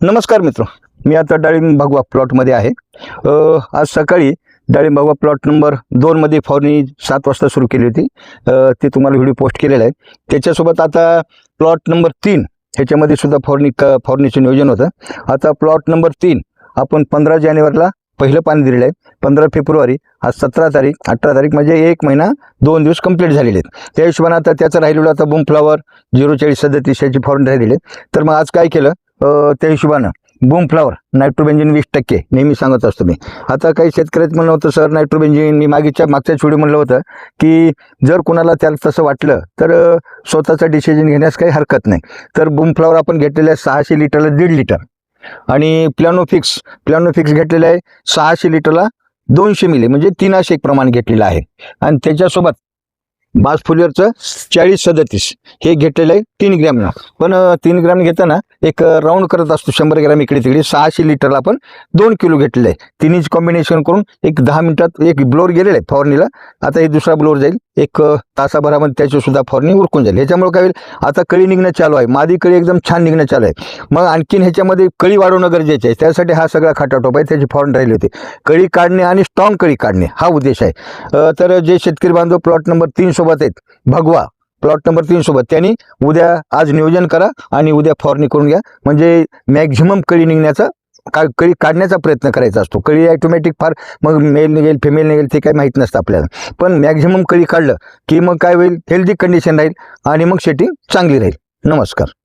नमस्कार मित्र, मी आता डाळिंब भगवा प्लॉटमध्ये आहे. आज सकाळी डाळिंब भगवा प्लॉट नंबर 2मध्ये फवारणी 7 वाजता सुरू केली होती. ते तुम्हाला व्हिडिओ पोस्ट केलेला आहे. त्याच्यासोबत आता प्लॉट नंबर 3 ह्याच्यामध्ये सुद्धा फवारणीचं नियोजन होतं. आता प्लॉट नंबर 3 आपण 15 जानेवारीला पहिलं पाणी दिलेलं आहे. 15 फेब्रुवारी, आज 17 तारीख, 18 तारीख, म्हणजे 1 महिना 2 दिवस कंप्लीट झालेले आहेत. त्या हिशोबाने आता त्याचं राहिलेलं आता बूम फ्लावर 04037 याची फवारणी राहिलेली आहे. तर मग आज काय केलं, त्या हिशोबानं बूम फ्लावर नायट्रोबेंजिन 20% नेहमी सांगत असतो मी. आता काही शेतकऱ्याचं म्हणलं होतं, सर नायट्रोबेंजिन, मी मागच्याच व्हिडिओ म्हणलं होतं की जर कोणाला त्याला तसं वाटलं तर स्वतःचा डिसिजन घेण्यास काही हरकत नाही. तर बूम फ्लावर आपण घेतलेलं आहे 600 लिटरला 1.5 लिटर, आणि प्लॅनोफिक्स घेतलेलं आहे 600 लिटरला 200 मिली, म्हणजे 3 प्रमाण घेतलेलं आहे. आणि त्याच्यासोबत बास फुलियरचं 4037 हे घेतलेलं आहे 3 ग्रॅमनं. पण 3 ग्रॅम घेताना एक राऊंड करत असतो, 100 ग्रॅम इकडे तिकडे. 600 लिटरला आपण 2 किलो घेतलेलं आहे. तिन्हीच कॉम्बिनेशन करून एक 10 मिनिटात एक ब्लोअर गेलेलं आहे फवारणीला. आता हे दुसरा ब्लोअर जाईल, एक तासाभरामध्ये त्याची सुद्धा फवारणी उरकून जाईल. ह्याच्यामुळे काय होईल, आता कळी निघणं चालू आहे, मादी कळी एकदम छान निघणं चालू आहे. मग आणखीन ह्याच्यामध्ये कळी वाढवणं गरजेचं आहे. त्यासाठी हा सगळा खाटाटोप आहे, त्याची फवारणी राहिली होती. कळी काढणे आणि स्ट्रॉंग कळी काढणे हा उद्देश आहे. तर जे शेतकरी बांधव प्लॉट नंबर 3 सोबत आहेत, भगवा प्लॉट नंबर 3 सोबत, त्यांनी आज नियोजन करा आणि उद्या फवारणी करून घ्या. म्हणजे मॅक्झिमम कळी निघण्याचा कळी काढण्याचा प्रयत्न करायचा असतो. कळी ॲटोमॅटिक फार मग मेल निघेल फिमेल निघेल ते काही माहीत नसतं आपल्याला. पण मॅक्झिमम कळी काढलं की मग काय होईल, हेल्दी कंडिशन राहील आणि मग शेटिंग चांगली राहील. नमस्कार.